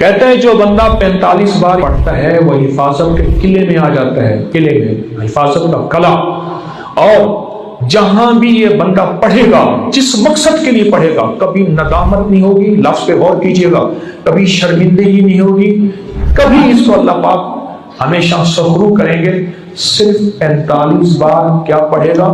کہتے ہیں جو بندہ 45 بار پڑھتا ہے وہ حفاظت کے قلعے میں آ جاتا ہے، قلعے میں حفاظت کا قلعہ. اور جہاں بھی یہ بندہ پڑھے گا، جس مقصد کے لیے پڑھے گا، کبھی ندامت نہیں ہوگی، لفظ پہ غور کیجئے گا، کبھی شرمندگی نہیں ہوگی، کبھی اس کو اللہ پاک ہمیشہ سخرو کریں گے. صرف 45 بار کیا پڑھے گا؟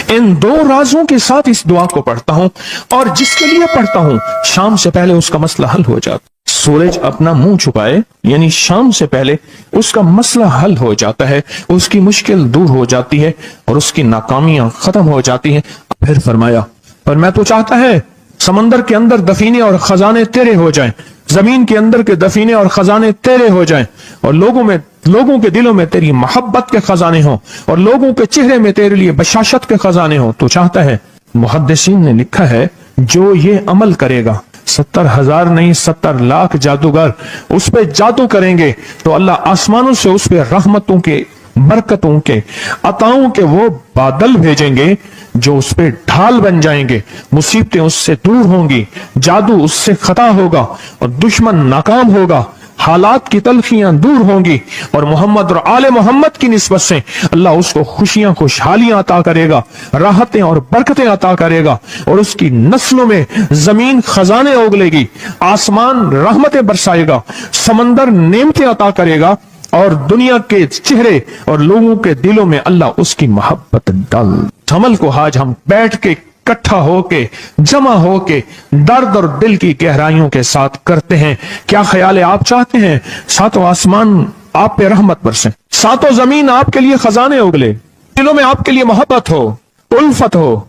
ان دو رازوں کے ساتھ اس دعا کو پڑھتا ہوں، اور جس کے لیے پڑھتا ہوں شام سے پہلے اس کا مسئلہ حل ہو جاتا. سورج اپنا منہ چھپائے یعنی شام سے پہلے اس کا مسئلہ حل ہو جاتا ہے، اس کی مشکل دور ہو جاتی ہے اور اس کی ناکامیاں ختم ہو جاتی ہیں. پھر فرمایا، پر میں تو چاہتا ہے سمندر کے اندر دفینے اور خزانے تیرے ہو جائیں، زمین کے اندر کے دفینے اور خزانے تیرے ہو جائیں، اور لوگوں کے دلوں میں تیری محبت کے خزانے ہوں، اور لوگوں کے چہرے میں تیرے لیے بشاشت کے خزانے ہوں. تو چاہتا ہے. محدثین نے لکھا ہے جو یہ عمل کرے گا، 70,000 نہیں 70 لاکھ جادوگر اس پہ جادو کریں گے تو اللہ آسمانوں سے اس پہ رحمتوں کے، برکتوں کے، عطاؤں کے وہ بادل بھیجیں گے جو اس پہ ڈھال بن جائیں گے. مصیبتیں اس سے دور ہوں گی، جادو اس سے خطا ہوگا اور دشمن ناکام ہوگا، حالات کی تلخیاں دور ہوں گی، اور محمد اور آل محمد کی نسبت سے اللہ اس کو خوشیاں، خوشحالیاں عطا کرے گا، راحتیں اور برکتیں عطا کرے گا، اور اس کی نسلوں میں زمین خزانے اگلے گی، آسمان رحمتیں برسائے گا، سمندر نعمتیں عطا کرے گا، اور دنیا کے چہرے اور لوگوں کے دلوں میں اللہ اس کی محبت ڈال. عمل کو آج ہم بیٹھ کے اکٹھا ہو کے، جمع ہو کے، درد اور دل کی گہرائیوں کے ساتھ کرتے ہیں. کیا خیال ہے؟ آپ چاہتے ہیں ساتوں آسمان آپ پہ رحمت برسے، ساتوں زمین آپ کے لیے خزانے اگلے، دلوں میں آپ کے لیے محبت ہو، الفت ہو،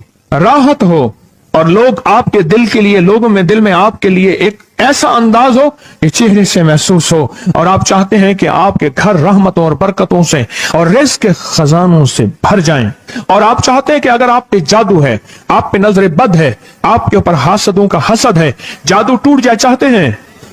راحت ہو، اور لوگ آپ کے دل کے لیے، لوگوں میں دل میں آپ کے لیے ایک ایسا انداز ہو کہ چہرے سے محسوس ہو، اور آپ چاہتے ہیں کہ آپ کے گھر رحمتوں اور برکتوں سے اور رزق کے خزانوں سے بھر جائیں، اور آپ چاہتے ہیں کہ اگر آپ پہ جادو ہے، آپ پہ نظر بد ہے، آپ کے اوپر حاسدوں کا حسد ہے، جادو ٹوٹ جائے چاہتے ہیں،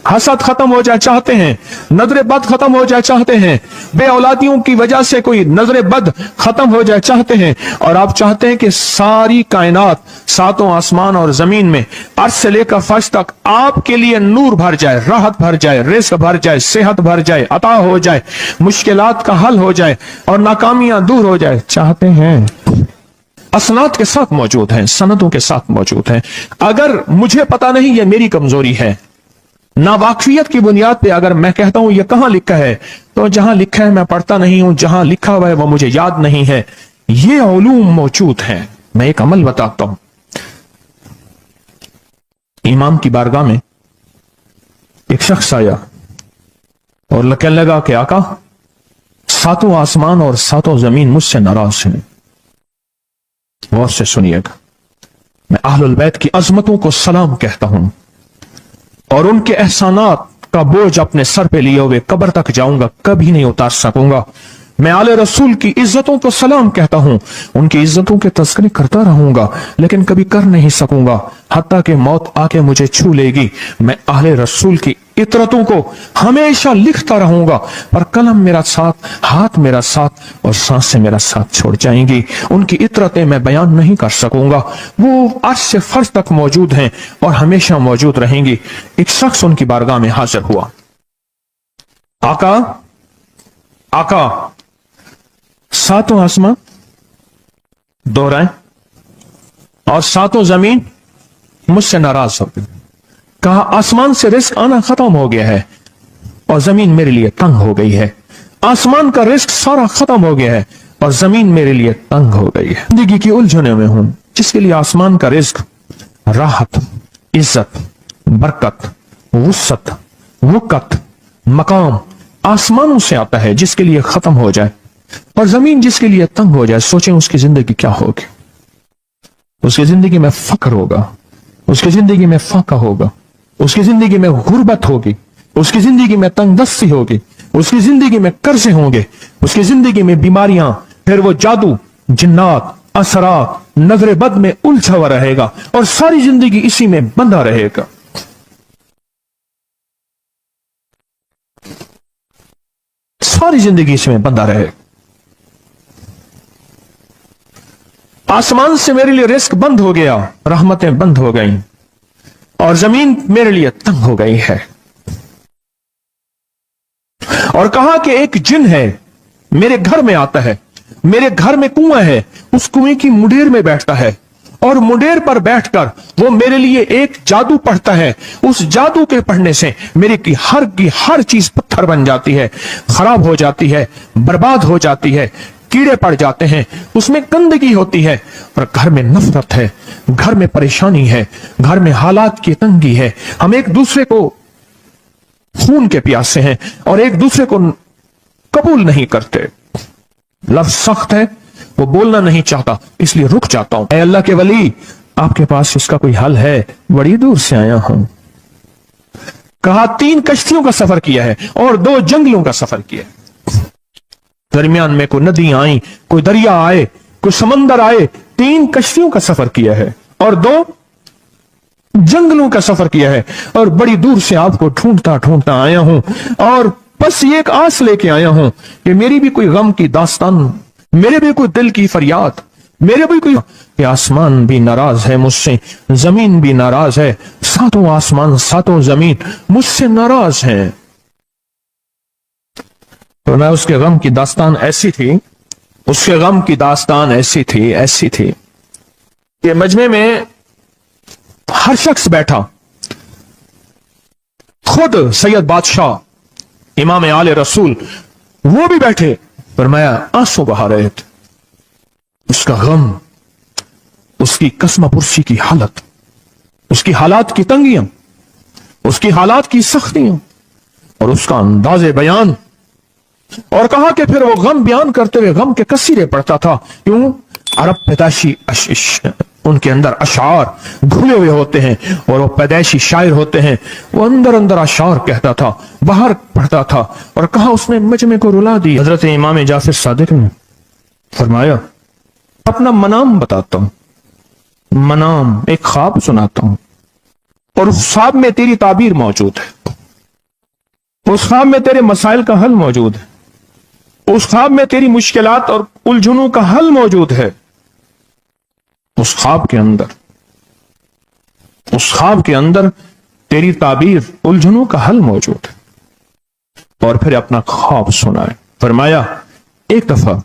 حسد ختم ہو جائے چاہتے ہیں، نظر بد ختم ہو جائے چاہتے ہیں، بے اولادیوں کی وجہ سے کوئی نظر بد ختم ہو جائے چاہتے ہیں، اور آپ چاہتے ہیں کہ ساری کائنات، ساتوں آسمان اور زمین میں، عرش سے لے کر فرش تک آپ کے لیے نور بھر جائے، راحت بھر جائے، رزق بھر جائے، صحت بھر جائے، عطا ہو جائے، مشکلات کا حل ہو جائے اور ناکامیاں دور ہو جائے چاہتے ہیں. اسناد کے ساتھ موجود ہیں، سندوں کے ساتھ موجود ہیں. اگر مجھے پتا نہیں، یہ میری کمزوری ہے، ناواقفیت کی بنیاد پہ اگر میں کہتا ہوں یہ کہاں لکھا ہے، تو جہاں لکھا ہے میں پڑھتا نہیں ہوں، جہاں لکھا ہوا ہے وہ مجھے یاد نہیں ہے. یہ علوم موجود ہیں. میں ایک عمل بتاتا ہوں. امام کی بارگاہ میں ایک شخص آیا اور کہنے لگا کہ آقا، ساتوں آسمان اور ساتوں زمین مجھ سے ناراض ہیں. غور سے سنیے گا. میں اہل البیت کی عظمتوں کو سلام کہتا ہوں، اور ان کے احسانات کا بوجھ اپنے سر پہ لیے ہوئے قبر تک جاؤں گا، کبھی نہیں اتار سکوں گا. میں آل رسول کی عزتوں کو سلام کہتا ہوں، ان کی عزتوں کے تذکرے کرتا رہوں گا، لیکن کبھی کر نہیں سکوں گا، حتیٰ کہ موت آ کے مجھے چھو لے گی. میں اہل رسول کی عطرتوں کو ہمیشہ لکھتا رہوں گا، پر قلم میرا ساتھ، ہاتھ میرا ساتھ اور سانسیں میرا ساتھ چھوڑ جائیں گی. ان کی عطرتیں میں بیان نہیں کر سکوں گا. وہ عرش سے فرش تک موجود ہیں اور ہمیشہ موجود رہیں گی. ایک شخص ان کی بارگاہ میں حاضر ہوا. آقا، آقا، ساتوں آسمان دوہرائیں اور ساتوں زمین مجھ سے ناراض ہو گئی. کہا آسمان سے رزق آنا ختم ہو گیا ہے اور زمین میرے لیے تنگ ہو گئی ہے. آسمان کا رزق سارا ختم ہو گیا ہے اور زمین میرے لیے تنگ ہو گئی ہے. زندگی کی الجھنوں میں ہوں، جس کے لیے آسمان کا رزق، راحت، عزت، برکت، وسعت، وقت، مقام آسمانوں سے آتا ہے، جس کے لیے ختم ہو جائے، اور زمین جس کے لیے تنگ ہو جائے. سوچیں اس کی زندگی کیا ہوگی. اس کی زندگی میں فقر ہوگا، اس کی زندگی میں فاقہ ہوگا، اس کی زندگی میں غربت ہوگی، اس کی زندگی میں تنگ دستی ہوگی، اس کی زندگی میں قرضے ہوں گے، اس کی زندگی میں بیماریاں، پھر وہ جادو، جنات، اثرات، نظر بد میں الجھا ہوا رہے گا اور ساری زندگی اسی میں بندھا رہے گا. ساری زندگی اس میں بندھا رہے گا. آسمان سے میرے لیے رزق بند ہو گیا، رحمتیں بند ہو گئیں، اور زمین میرے لیے تنگ ہو گئی ہے. اور کہا کہ ایک جن ہے میرے گھر میں آتا ہے, میرے گھر میں کنواں ہے, اس کنویں کی مڈیر میں بیٹھتا ہے اور مڈیر پر بیٹھ کر وہ میرے لیے ایک جادو پڑھتا ہے. اس جادو کے پڑھنے سے میرے کی ہر چیز پتھر بن جاتی ہے, خراب ہو جاتی ہے, برباد ہو جاتی ہے, کیڑے پڑ جاتے ہیں, اس میں گندگی ہوتی ہے, اور گھر میں نفرت ہے, گھر میں پریشانی ہے, گھر میں حالات کی تنگی ہے, ہم ایک دوسرے کو خون کے پیاسے ہیں اور ایک دوسرے کو قبول نہیں کرتے. لفظ سخت ہے, وہ بولنا نہیں چاہتا, اس لیے رک جاتا ہوں. اے اللہ کے ولی, آپ کے پاس اس کا کوئی حل ہے؟ بڑی دور سے آیا ہوں. کہا 3 کشتیوں کا سفر کیا ہے اور 2 جنگلوں کا سفر کیا ہے. درمیان میں کوئی ندیاں آئیں, کوئی دریا آئے, کوئی سمندر آئے. 3 کشتیوں کا سفر کیا ہے اور 2 جنگلوں کا سفر کیا ہے, اور بڑی دور سے آپ کو ڈھونڈتا آیا ہوں, اور بس یہ ایک آس لے کے آیا ہوں کہ میری بھی کوئی غم کی داستان, میرے بھی کوئی دل کی فریاد, میرے بھی کوئی, کہ آسمان بھی ناراض ہے مجھ سے, زمین بھی ناراض ہے, 7 آسمان 7 زمین مجھ سے ناراض ہیں. تو میں اس کے غم کی داستان ایسی تھی, اس کے غم کی داستان ایسی تھی کہ مجمع میں ہر شخص بیٹھا, خود سید بادشاہ امام آل رسول وہ بھی بیٹھے. فرمایا آنسو بہا رہے تھے. اس کا غم, اس کی قسمہ پرسی کی حالت, اس کی حالات کی تنگیاں, اس کی حالات کی سختیاں, اور اس کا انداز بیان. اور کہا کہ پھر وہ غم بیان کرتے ہوئے غم کے کثیرے پڑھتا تھا. کیوں؟ عرب پیدائشی ان کے اندر اشعار گھلے ہوئے ہوتے ہیں, اور وہ پیدائشی شاعر ہوتے ہیں. وہ اندر اشعار کہتا تھا, باہر پڑھتا تھا. اور کہا اس نے مجمع کو رلا دی. حضرت امام جعفر صادق نے فرمایا اپنا منام بتاتا ہوں, منام ایک خواب سناتا ہوں, اور اس خواب میں تیری تعبیر موجود ہے, اس خواب میں تیرے مسائل کا حل موجود ہے, اس خواب میں تیری مشکلات اور الجھنوں کا حل موجود ہے. اس خواب کے اندر تیری تعبیر, الجھنوں کا حل موجود ہے. اور پھر اپنا خواب سنائے. فرمایا ایک دفعہ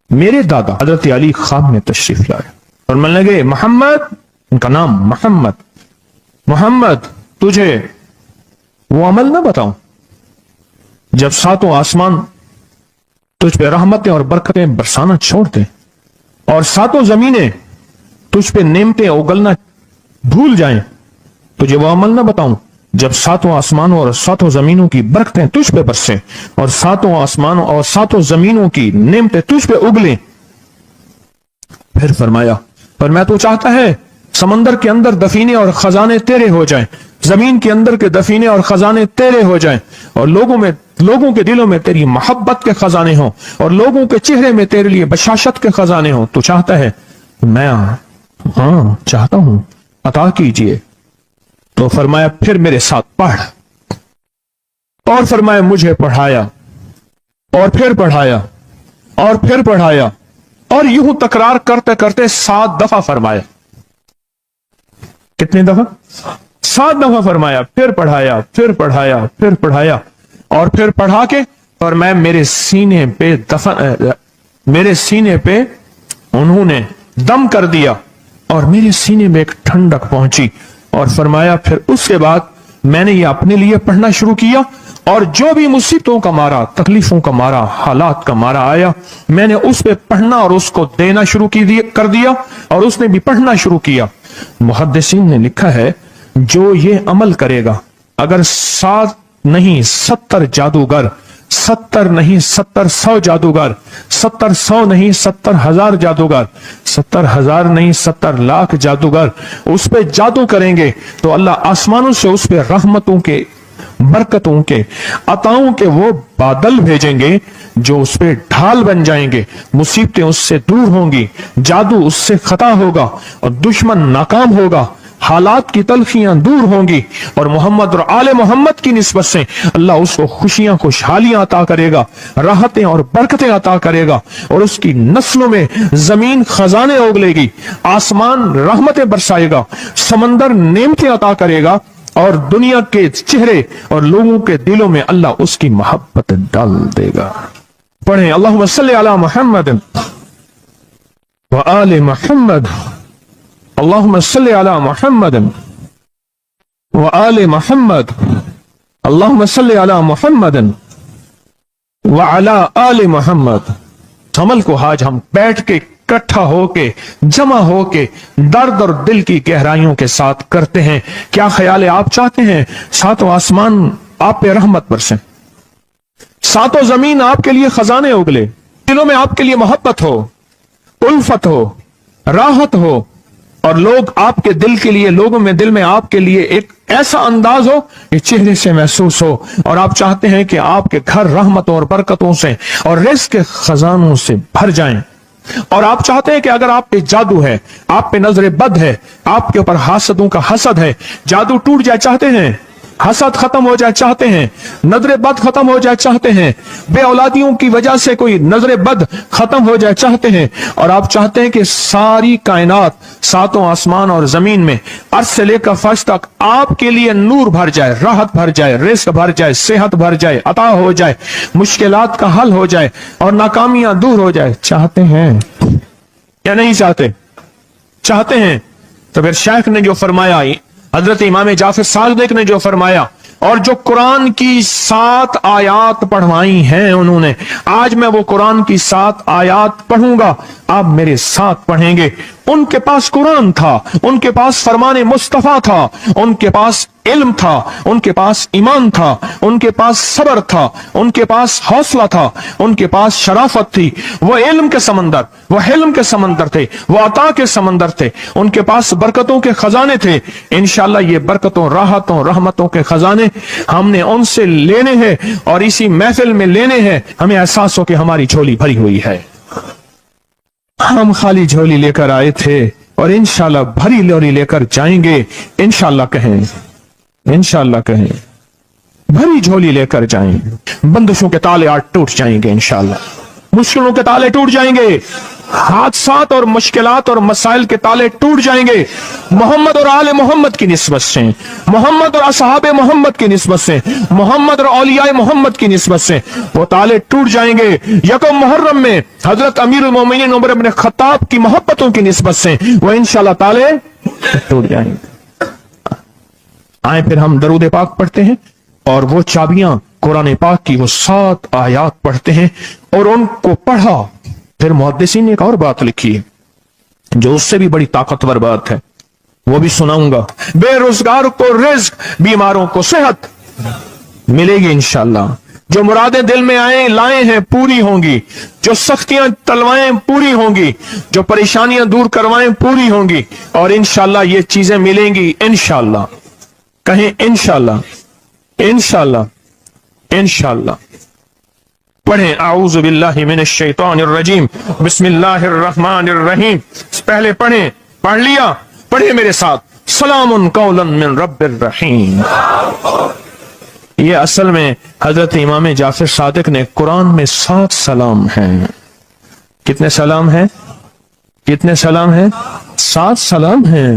میرے دادا حضرت علی خواب میں تشریف لائے اور ملنے لگے, محمد, ان کا نام محمد, تجھے وہ عمل نہ بتاؤں جب 7 آسمان تجھ پہ رحمتیں اور برکتیں برسانا چھوڑ دیں, اور 7 زمینیں تجھ پہ نعمتیں اگلنا بھول جائیں. تجھے وہ عمل نہ بتاؤں جب 7 آسمانوں اور 7 زمینوں کی برکتیں تجھ پہ برسیں, اور 7 آسمانوں اور 7 زمینوں کی نعمتیں تجھ پہ اگلیں. پھر فرمایا, پر میں تو چاہتا ہے سمندر کے اندر دفینے اور خزانے تیرے ہو جائیں, زمین کے اندر کے دفینے اور خزانے تیرے ہو جائیں, اور لوگوں کے دلوں میں تیری محبت کے خزانے ہوں, اور لوگوں کے چہرے میں تیرے لیے بشاشت کے خزانے ہوں. تو چاہتا ہے؟ میں ہاں چاہتا ہوں, عطا کیجئے. تو فرمایا پھر میرے ساتھ پڑھ. اور فرمایا مجھے پڑھایا, اور پھر پڑھایا, اور پھر پڑھایا, اور یوں تکرار کرتے کرتے 7 دفعہ فرمایا. کتنی دفعہ؟ 7 دفعہ فرمایا. پھر پڑھایا, پھر پڑھایا, پھر پڑھایا, اور پھر پڑھا کے, اور میں میرے سینے پہ انہوں نے دم کر دیا, اور میرے سینے میں ایک ٹھنڈک پہنچی. اور فرمایا پھر اس کے بعد میں نے یہ اپنے لیے پڑھنا شروع کیا, اور جو بھی مصیبتوں کا مارا, تکلیفوں کا مارا, حالات کا مارا آیا, میں نے اس پہ پڑھنا اور اس کو دینا شروع کر دیا, اور اس نے بھی پڑھنا شروع کیا. محدثین نے لکھا ہے جو یہ عمل کرے گا, اگر 7 نہیں 70 جادوگر, 70 نہیں 100 جادوگر, 100 نہیں 70,000 جادوگر, 70,000 نہیں 70 لاکھ جادوگر اس پہ جادو کریں گے, تو اللہ آسمانوں سے اس پہ رحمتوں کے, برکتوں کے, عطاؤں کے وہ بادل بھیجیں گے جو اس پہ ڈھال بن جائیں گے. مصیبتیں اس سے دور ہوں گی, جادو اس سے خطا ہوگا, اور دشمن ناکام ہوگا, حالات کی تلخیاں دور ہوں گی, اور محمد اور آل محمد کی نسبت سے اللہ اس کو خوشیاں, خوشحالیاں عطا کرے گا, راحتیں اور برکتیں عطا کرے گا, اور اس کی نسلوں میں زمین خزانے اگلے گی, آسمان رحمتیں برسائے گا, سمندر نعمتیں عطا کرے گا, اور دنیا کے چہرے اور لوگوں کے دلوں میں اللہ اس کی محبت ڈال دے گا. پڑھیں اللہم صلی علی محمد وآل محمد. اللہم صلی علی محمد وآل محمد. اللہم صلی علی محمد وعلی آل محمد. عمل کو آج ہم بیٹھ کے اکٹھا ہو کے جمع ہو کے درد اور دل کی گہرائیوں کے ساتھ کرتے ہیں. کیا خیال ہے؟ آپ چاہتے ہیں ساتوں آسمان آپ پہ رحمت برسیں، ساتوں زمین آپ کے لیے خزانے اگلے، دلوں میں آپ کے لیے محبت ہو، الفت ہو، راحت ہو، اور لوگ آپ کے دل کے لیے، لوگوں میں دل میں آپ کے لیے ایک ایسا انداز ہو کہ چہرے سے محسوس ہو، اور آپ چاہتے ہیں کہ آپ کے گھر رحمتوں اور برکتوں سے اور رزق کے خزانوں سے بھر جائیں، اور آپ چاہتے ہیں کہ اگر آپ پہ جادو ہے، آپ پہ نظر بد ہے، آپ کے اوپر حاسدوں کا حسد ہے، جادو ٹوٹ جائے چاہتے ہیں، حسد ختم ہو جائے چاہتے ہیں، نظر بد ختم ہو جائے چاہتے ہیں، بے اولادیوں کی وجہ سے کوئی نظر بد ختم ہو جائے چاہتے ہیں، اور آپ چاہتے ہیں کہ ساری کائنات، ساتوں آسمان اور زمین میں عرش سے لے کر فرش تک آپ کے لیے نور بھر جائے، راحت بھر جائے، رزق بھر جائے، صحت بھر جائے، عطا ہو جائے، مشکلات کا حل ہو جائے اور ناکامیاں دور ہو جائے، چاہتے ہیں یا نہیں چاہتے؟ چاہتے ہیں. تو پھر شیخ نے جو فرمایا، حضرت امام جعفر صادق نے جو فرمایا، اور جو قرآن کی 7 آیات پڑھوائی ہیں انہوں نے، آج میں وہ قرآن کی 7 آیات پڑھوں گا، آپ میرے ساتھ پڑھیں گے. ان کے پاس قرآن تھا، ان کے پاس فرمان مصطفیٰ تھا، ان کے پاس علم تھا، ان کے پاس ایمان تھا، ان کے پاس صبر تھا، ان کے پاس حوصلہ تھا، ان کے پاس شرافت تھی. وہ علم کے سمندر، وہ حلم کے سمندر تھے، وہ عطا کے سمندر تھے، ان کے پاس برکتوں کے خزانے تھے. انشاءاللہ یہ برکتوں، راحتوں، رحمتوں کے خزانے ہم نے ان سے لینے ہیں اور اسی محفل میں لینے ہیں. ہمیں احساس ہو کہ ہماری جھولی بھری ہوئی ہے، ہم خالی جھولی لے کر آئے تھے اور انشاءاللہ بھری جھولی لے کر جائیں گے. انشاءاللہ کہیں، انشاءاللہ کہیں، بھری جھولی لے کر جائیں گے. بندشوں کے تالے آج ٹوٹ جائیں گے انشاءاللہ، مشکلوں کے تالے ٹوٹ جائیں گے، حادثات اور مشکلات اور مسائل کے تالے ٹوٹ جائیں گے. محمد اور آل محمد کی نسبت سے، محمد اور اصحاب محمد کی نسبت سے، محمد اور اولیاء محمد کی نسبت سے وہ تالے ٹوٹ جائیں گے. یکم محرم میں حضرت امیر المومنین عمر بن خطاب کی محبتوں کی نسبت سے وہ انشاءاللہ تالے ٹوٹ جائیں گے. آئیں پھر ہم درود پاک پڑھتے ہیں اور وہ چابیاں قرآن پاک کی وہ 7 آیات پڑھتے ہیں. اور ان کو پڑھا پھر محدثین نے ایک اور بات لکھی ہے جو اس سے بھی بڑی طاقتور بات ہے، وہ بھی سناؤں گا. بے روزگار کو رزق، بیماروں کو صحت ملے گی انشاءاللہ. جو مرادیں دل میں لائے ہیں پوری ہوں گی، جو سختیاں تلوائیں پوری ہوں گی، جو پریشانیاں دور کروائیں پوری ہوں گی، اور انشاءاللہ یہ چیزیں ملیں گی انشاءاللہ. کہیں انشاءاللہ، انشاءاللہ، انشاءاللہ. پڑھیں اعوذ باللہ من الشیطان الرجیم بسم اللہ الرحمن الرحیم. پہلے پڑھیں، پڑھ لیا، پڑھیں میرے ساتھ. سلام قولا من رب الرحیم. یہ اصل میں حضرت امام جعفر صادق نے قرآن میں 7 سلام ہیں. کتنے سلام ہیں؟ کتنے سلام ہیں؟ 7 سلام ہیں.